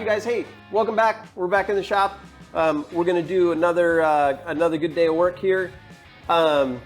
you guys. Hey, welcome back. We're back in the shop. We're going to do another good day of work here. And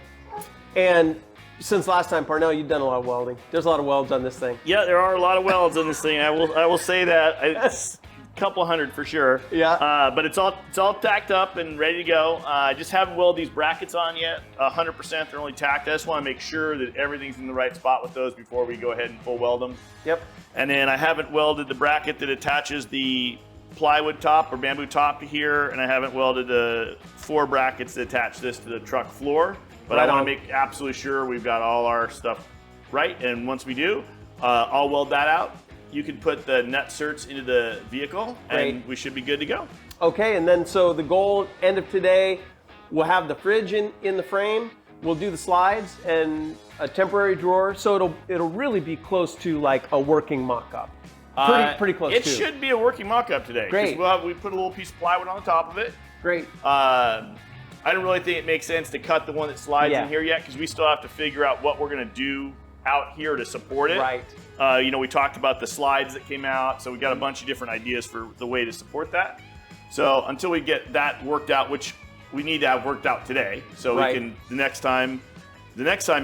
since last time, Parnell, you've done a lot of welding. There's a lot of welds on this thing. Yeah, there are a lot of welds on this thing. I will say that. It's a couple hundred for sure. Yeah. But it's all tacked up and ready to go. I just haven't welded these brackets on yet. 100%, they're only tacked. I just want to make sure that everything's in the right spot with those before we go ahead and full weld them. Yep. And then I haven't welded the bracket that attaches the plywood top or bamboo top to here, and I haven't welded the 4 brackets that attach this to the truck floor. But I want to make absolutely sure we've got all our stuff right, and once we do, I'll weld that out. You can put the nutserts into the vehicle, and we should be good to go. Okay, and then so the goal, end of today, we'll have the fridge in the frame. We'll do the slides and a temporary drawer, so it'll really be close to like a working mock-up. Pretty close. It should be a working mock-up today. Great. We put a little piece of plywood on the top of it. Great. I don't really think it makes sense to cut the one that slides in here yet, because we still have to figure out what we're going to do out here to support it. Right. You know, we talked about the slides that came out, so we got a bunch of different ideas for the way to support that. So until we get that worked out, which we need to have worked out today, so we can the next time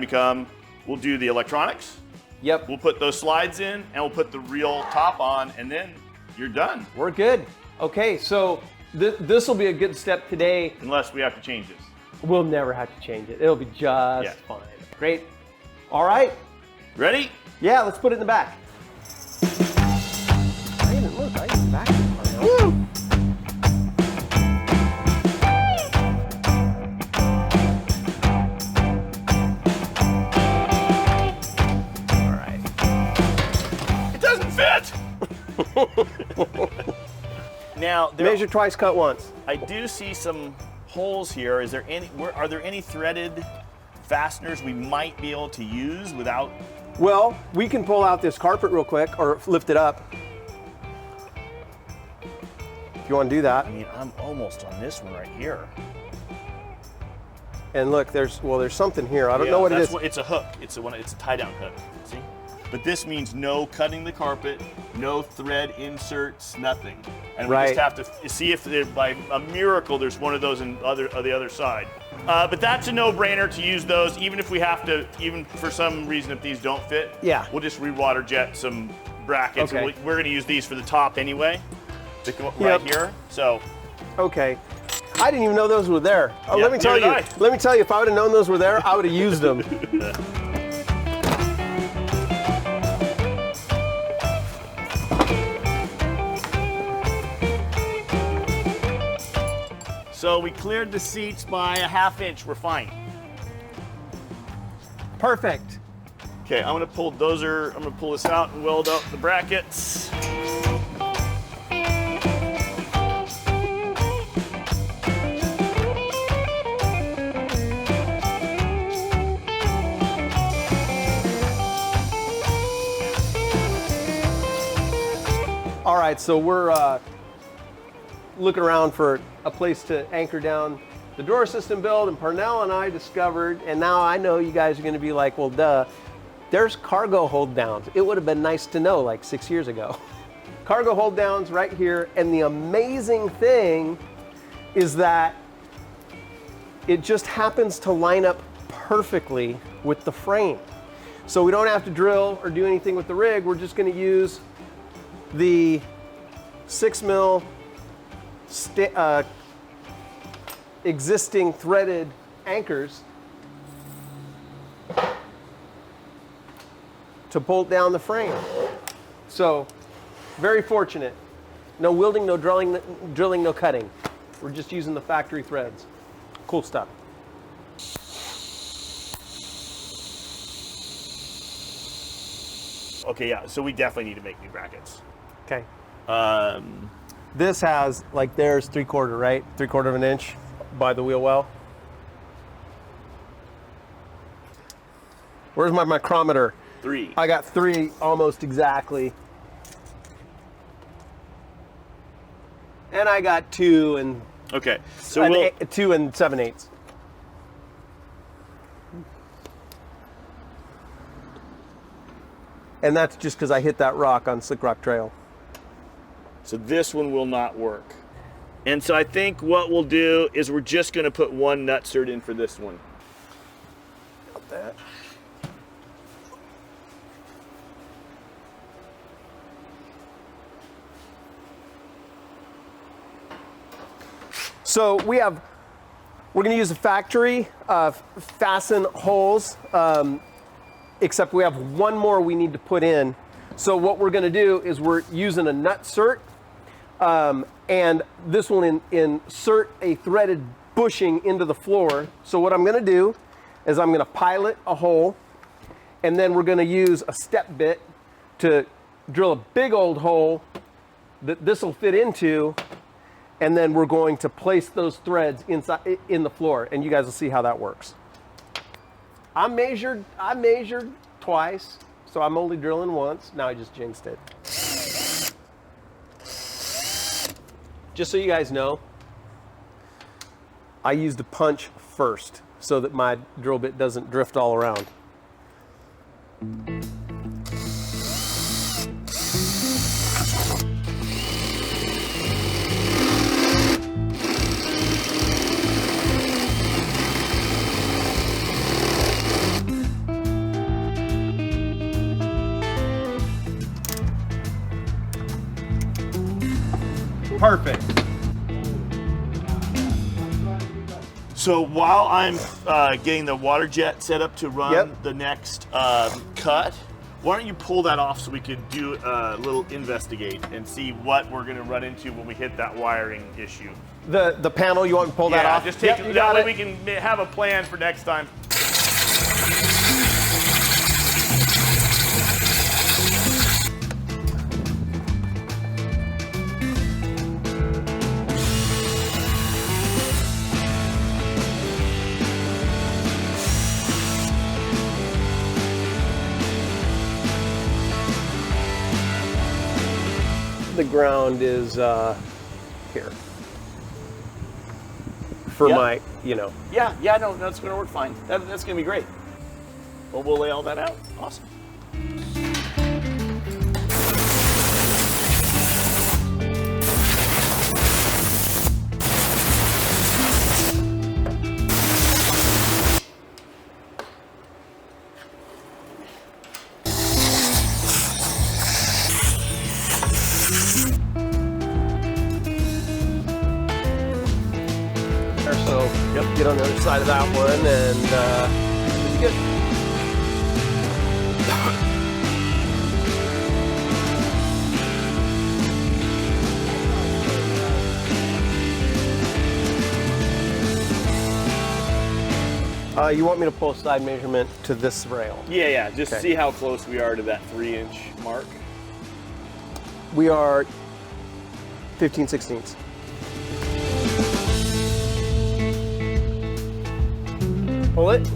you come, we'll do the electronics. Yep. We'll put those slides in, and we'll put the real top on, and then you're done. We're good. Okay, so this will be a good step today. Unless we have to change this. We'll never have to change it. It'll be just fine. Great. All right. Ready? Yeah, let's put it in the back. I even look. I even back it. Woo! Now, measure twice, cut once. I do see some holes here. Are there any threaded fasteners we might be able to use without? Well, we can pull out this carpet real quick or lift it up. If you want to do that. I mean, I'm almost on this one right here. And look, there's something here. I don't know what it is. It's a hook. It's a tie down hook. See? But this means no cutting the carpet, no thread inserts, nothing. And we just have to see if by a miracle there's one of those on the other side. But that's a no-brainer to use those, even if we have to, even for some reason if these don't fit. Yeah. We'll just re-water jet some brackets. Okay. And we're going to use these for the top anyway, to go right here. So. Okay. I didn't even know those were there. Oh, Yeah, let me tell you, if I would have known those were there, I would have used them. So we cleared the seats by a ½ inch. We're fine. Perfect. Okay, I'm gonna pull this out and weld out the brackets. All right, so we're looking around for a place to anchor down the drawer system build, and Parnell and I discovered, and now I know you guys are going to be like, well, duh, there's cargo hold downs. It would have been nice to know like 6 years ago. Cargo hold downs right here, and the amazing thing is that it just happens to line up perfectly with the frame. So we don't have to drill or do anything with the rig. We're just going to use the 6mm existing threaded anchors to bolt down the frame. So, very fortunate. No welding, no drilling, no cutting. We're just using the factory threads. Cool stuff. Okay, yeah, so we definitely need to make new brackets. Okay. This has, like, there's 3/4, right? 3/4 of an inch by the wheel well. Where's my micrometer? 3. I got 3 almost exactly. And I got 2 and Okay, so 2 and 7/8. And that's just because I hit that rock on Slick Rock Trail. So this one will not work. And so I think what we'll do is we're just going to put one nutsert in for this one. Got that. So we're going to use a factory fasten holes, except we have one more we need to put in. So what we're going to do is we're using a nutsert, and this will insert a threaded bushing into the floor. So what I'm going to do is I'm going to pilot a hole, and then we're going to use a step bit to drill a big old hole that this will fit into, and then we're going to place those threads inside in the floor, and you guys will see how that works. I measured twice, so I'm only drilling once. Now I just jinxed it. Just so you guys know, I used a punch first so that my drill bit doesn't drift all around. Perfect. So while I'm getting the water jet set up to run the next cut, why don't you pull that off so we can do a little investigate and see what we're going to run into when we hit that wiring issue. The panel, you want to pull that off? Just take it. That way we can have a plan for next time. The ground is here for my, no, that's going to work fine. That's going to be great. Well, we'll lay all that out. Awesome. Get on the other side of that one, and should be good. You want me to pull a side measurement to this rail? Yeah, just see how close we are to that 3-inch mark. We are 15/16. Pull it.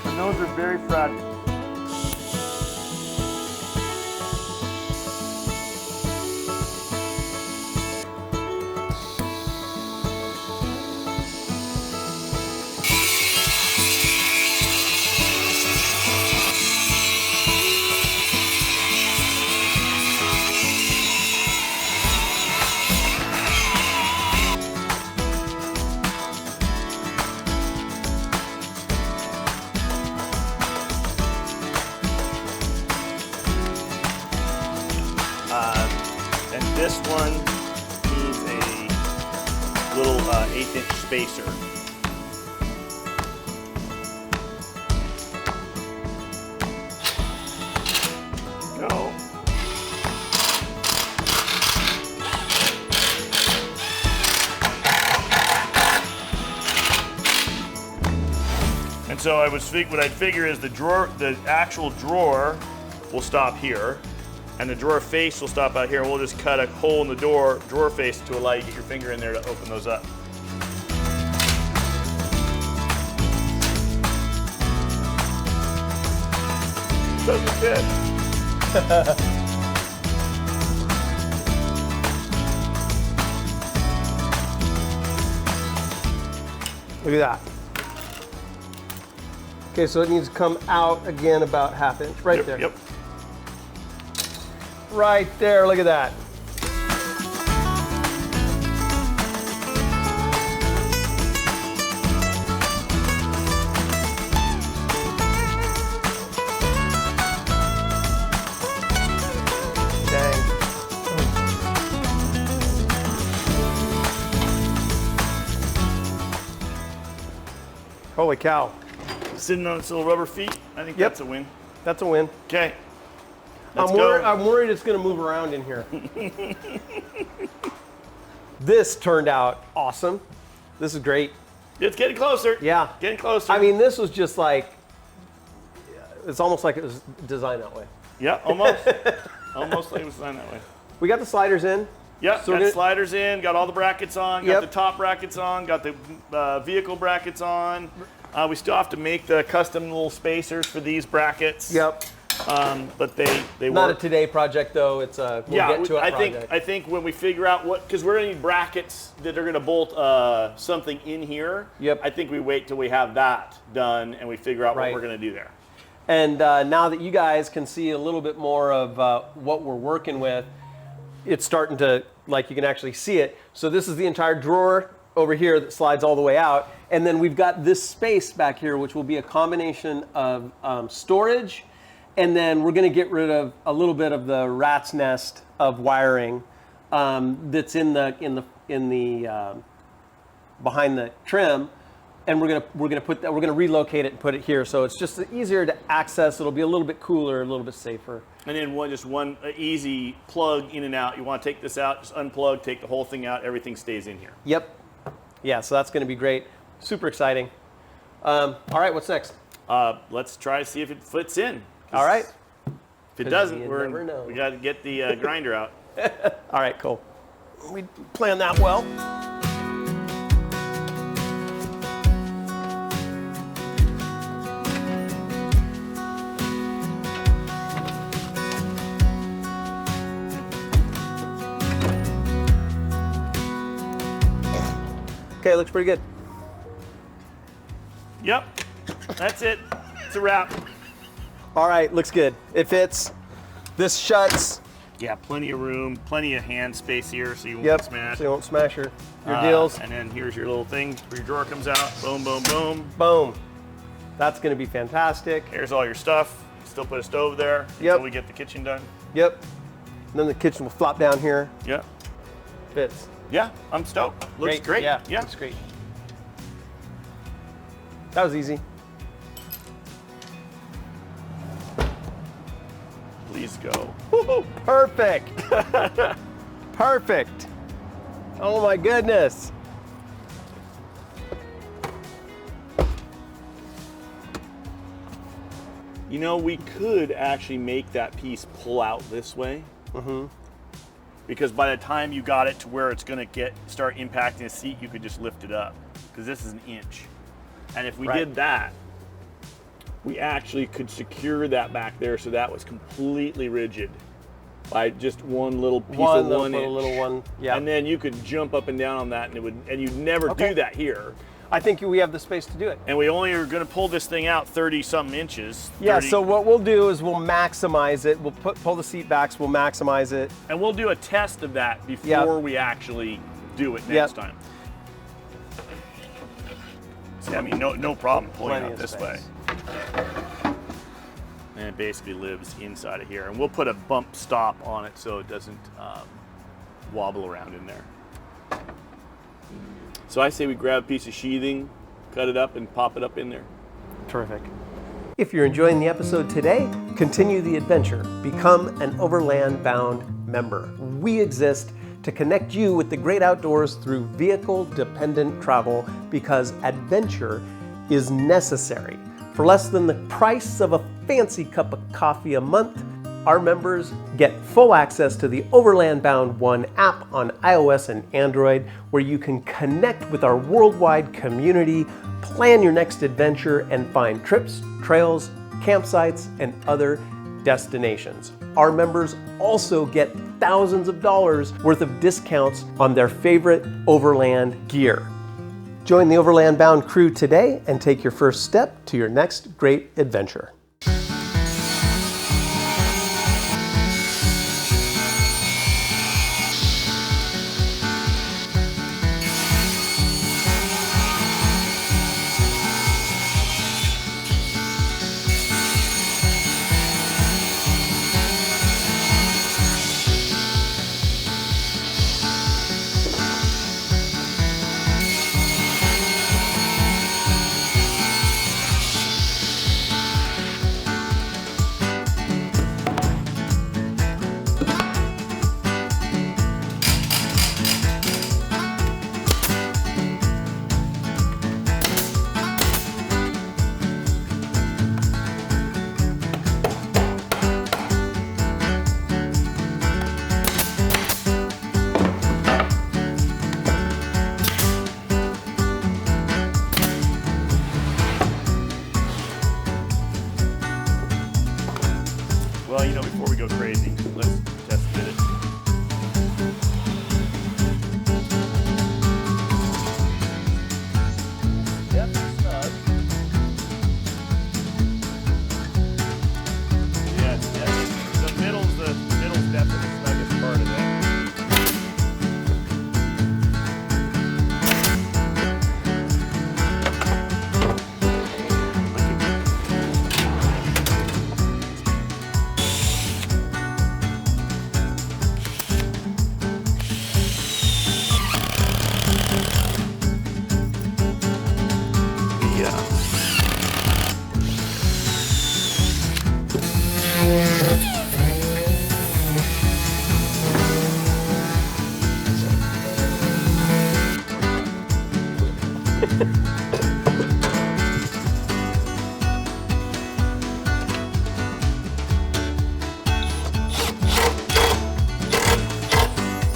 And those are very fragile. This one needs a little 1/8-inch spacer. Go. And so what I'd figure is the actual drawer will stop here. And the drawer face will stop out here. We'll just cut a hole in the drawer face to allow you to get your finger in there to open those up. doesn't fit. Look at that. Okay, so it needs to come out again about 1/2 inch, right there. Yep. Right there, look at that. Holy cow. Sitting on its little rubber feet. I think that's a win. That's a win. Okay. I'm worried it's going to move around in here. This turned out awesome. This is great. It's getting closer. Yeah. Getting closer. I mean, this was just like, it's almost like it was designed that way. Yeah, almost. Almost like it was designed that way. We got the sliders in. Yep, So got sliders in, got all the brackets on, got Yep. the top brackets on, got the vehicle brackets on. We still have to make the custom little spacers for these brackets. Yep. But they Not work. a today project though. It's a we'll get to a project. I think when we figure out what, because we're gonna need brackets that are gonna bolt something in here. Yep. I think we wait till we have that done and we figure out Right. what we're gonna do there. And now that you guys can see a little bit more of what we're working with, it's starting to, like, you can actually see it. So this is the entire drawer over here that slides all the way out. And then we've got this space back here, which will be a combination of storage. And then we're going to get rid of a little bit of the rat's nest of wiring that's in the behind the trim. And we're gonna relocate it and put it here, so it's just easier to access. It'll be a little bit cooler, a little bit safer. And then one easy plug in and out. You want to take this out, just unplug, take the whole thing out. Everything stays in here. Yep. Yeah, so that's going to be great. Super exciting. All right, what's next? Let's try to see if it fits in. All right. If it doesn't, you never know. we got to get the grinder out. All right, cool. We planned that well. Okay, looks pretty good. Yep, that's it. It's a wrap. All right, looks good. It fits. This shuts. Yeah, plenty of room, plenty of hand space here, so you won't Yep, smash. so you won't smash your deals. And then here's your little thing where your drawer comes out. Boom, boom, boom. Boom. That's going to be fantastic. Here's all your stuff. Still put a stove there Yep. until we get the kitchen done. Yep. And then the kitchen will flop down here. Yep. Fits. Yeah, I'm stoked. Looks great. Yeah, Yeah. looks great. That was easy. Please go. Woo-hoo, perfect. Perfect. Oh my goodness. You know, we could actually make that piece pull out this way. Because by the time you got it to where it's going to start impacting the seat, you could just lift it up. Because this is 1 inch. And if we did that, we actually could secure that back there so that was completely rigid by just one little piece of 1 inch. Little one. Yeah. And then you could jump up and down on that, and you'd never do that here. I think we have the space to do it. And we only are going to pull this thing out 30-something inches. Yeah, 30. so what we'll do is we'll maximize it. We'll pull the seat backs, we'll maximize it. And we'll do a test of that before we actually do it next time. So, I mean, no problem pulling Plenty out of this space. way. And it basically lives inside of here. And we'll put a bump stop on it so it doesn't wobble around in there. So I say we grab a piece of sheathing, cut it up, and pop it up in there. Terrific. If you're enjoying the episode today, continue the adventure. Become an Overland Bound member. We exist to connect you with the great outdoors through vehicle-dependent travel because adventure is necessary. For less than the price of a fancy cup of coffee a month, our members get full access to the Overland Bound One app on iOS and Android, where you can connect with our worldwide community, plan your next adventure, and find trips, trails, campsites, and other destinations. Our members also get thousands of dollars worth of discounts on their favorite overland gear. Join the Overland Bound crew today and take your first step to your next great adventure. Well, you know, before we go crazy, let's test fit it. Yep, snug. Yeah, the middle's definitely the snuggest part of it.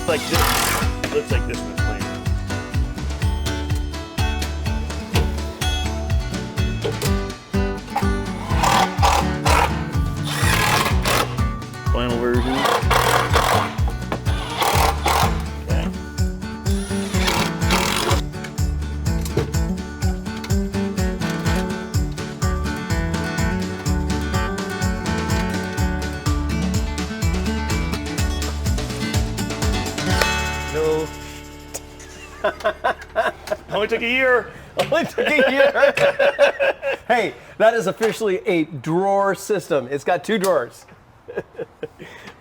Like this, looks like this one's clean. Final version. Okay. No. Only took a year. Only took a year. Hey, that is officially a drawer system. It's got 2 drawers.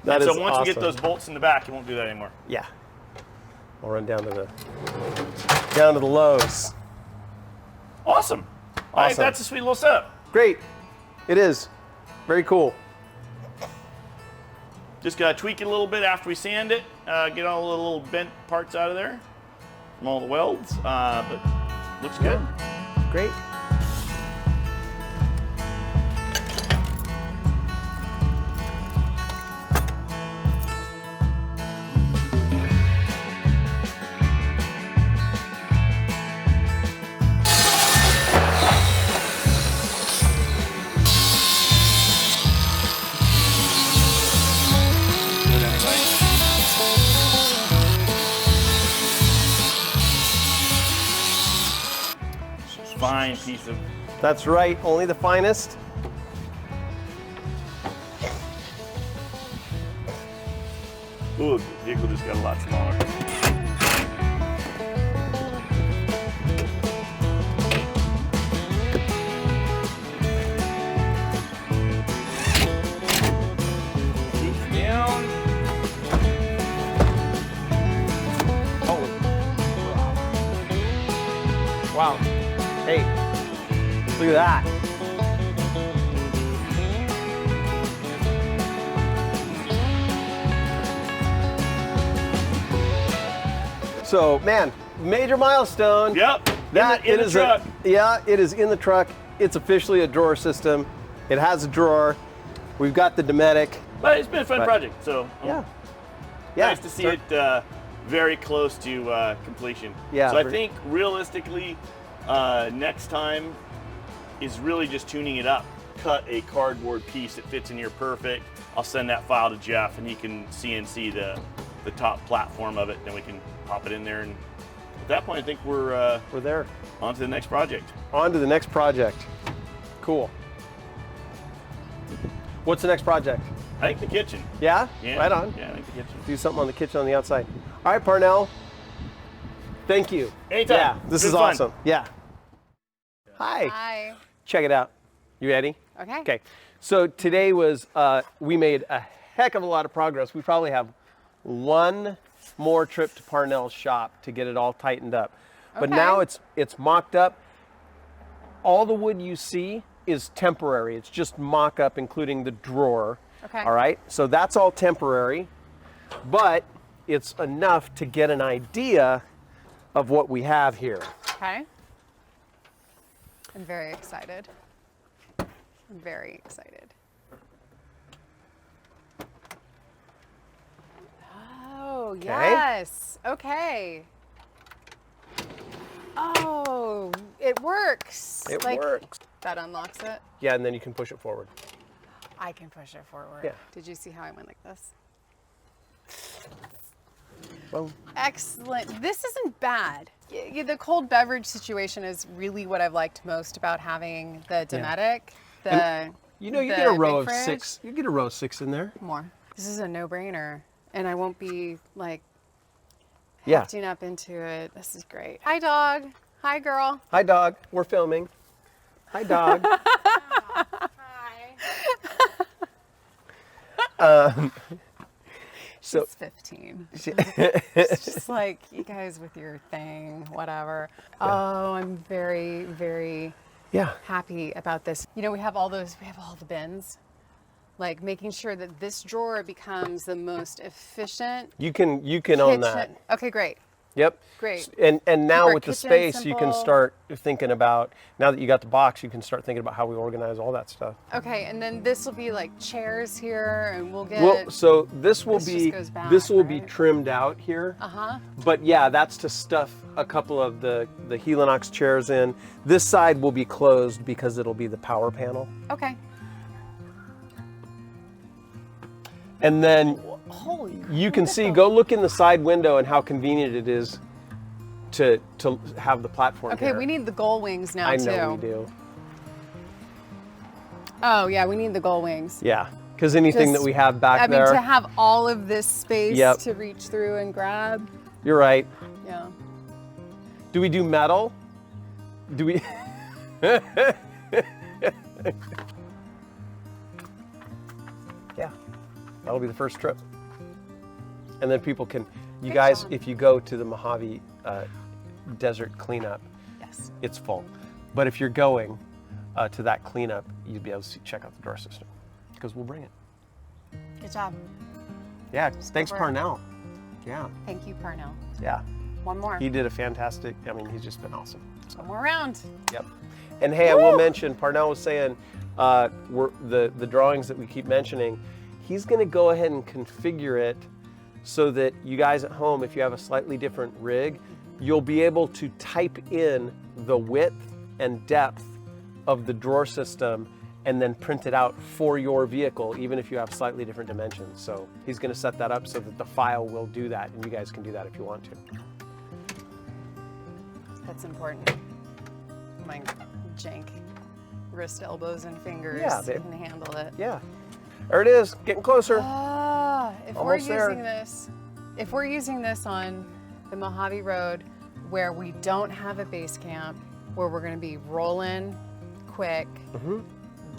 That is So once awesome. you get those bolts in the back, you won't do that anymore. Yeah. I'll run down to the Lowe's. Awesome. All right, that's a sweet little setup. Great. It is. Very cool. Just gotta tweak it a little bit after we sand it, get all the little bent parts out of there from all the welds, but looks good. Great. Fine piece of. That's right. Only the finest. Ooh, the vehicle just got a lot smaller. Keep down. Holy. Wow. Hey, look at that. So, man, major milestone. Yep. That in the truck. Yeah, it is in the truck. It's officially a drawer system. It has a drawer. We've got the Dometic. But it's been a fun project, so Yeah. nice to see it very close to completion. Yeah, So I think realistically, next time is really just tuning it up. cut a cardboard piece that fits in here perfect. I'll send that file to Jeff, and he can CNC the top platform of it. Then we can pop it in there, and at that point, I think we're there. On to the next project. On to the next project. Cool. What's the next project? I think the kitchen. Yeah? Yeah. Right on. Yeah, I think the kitchen. Do something on the kitchen on the outside. All right, Parnell. Thank you. Anytime. Yeah, this is fun. awesome. Yeah. Hi. Hi. Check it out. You ready? Okay. Okay. So today was, we made a heck of a lot of progress. We probably have one more trip to Parnell's shop to get it all tightened up. But Okay. now it's mocked up. All the wood you see is temporary. It's just mock up, including the drawer. Okay. All right. So that's all temporary, but it's enough to get an idea of what we have here. Okay. I'm very excited. I'm very excited. Oh, yes. Okay. Oh, it works. It Like, works. that unlocks it. Yeah, and then you can push it forward. I can push it forward. Yeah. Did you see how I went like this? Well, Excellent. This isn't bad. The cold beverage situation is really what I've liked most about having the Dometic. you know, you the get a row big of fridge. 6. You get a row of 6 in there. More. This is a no-brainer, and I won't be like Yeah. hefting up into it. This is great. Hi, dog. Hi, girl. Hi, dog. We're filming. Hi, dog. So She's 15. It's just like, you guys with your thing, whatever. Oh, I'm very, very yeah. happy about this. You know, we have all the bins. Like making sure that this drawer becomes the most efficient You can own that. kitchen. Okay, great. Yep. Great. And now our with the kitchen space, you can simple. start thinking about, now that you got the box, you can start thinking about how we organize all that stuff. Okay, and then this will be like chairs here, and we'll get. Well, so this will This be just goes back, this will be right? trimmed out here. Uh-huh. But yeah, that's to stuff a couple of the Helinox chairs in. This side will be closed because it'll be the power panel. Okay. And then Holy crap, you can look at see, the- go look in the side window and how convenient it is to have the platform Okay, here. we need the gull wings now I too. know we do. Oh yeah, we need the gull wings. Yeah, because anything Just- that we have back I mean, there, to have all of this space Yep. to reach through and grab. you're right. Yeah. Do we do metal? Do we? Yeah, that'll be the first trip. And then people can, you Good guys, job. if you go to the Mojave Desert cleanup, Yes. it's full. But if you're going to that cleanup, you'll be able to check out the drawer system because we'll bring it. Good job. Yeah, thanks over. Parnell. Yeah, Thank you, Parnell. yeah. One more. He did a fantastic, I mean, he's just been awesome. One more round. Yep. And hey, I will mention, Parnell was saying, the drawings that we keep mentioning, he's gonna go ahead and configure it so that you guys at home, if you have a slightly different rig, you'll be able to type in the width and depth of the drawer system and then print it out for your vehicle, even if you have slightly different dimensions. So he's gonna set that up so that the file will do that, and you guys can do that if you want to. That's important. My jank wrist, elbows, and fingers Yeah, babe. can handle it. Yeah, there it is, getting closer. If Almost we're there. using this on the Mojave Road where we don't have a base camp, where we're going to be rolling quick,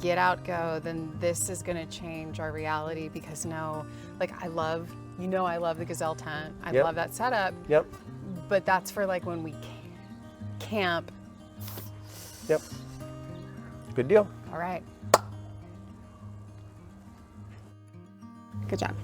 get out, go, then this is going to change our reality because I love the Gazelle tent. I Yep. love that setup, Yep, but that's for like when we camp. yep. Good deal. All right. Good job.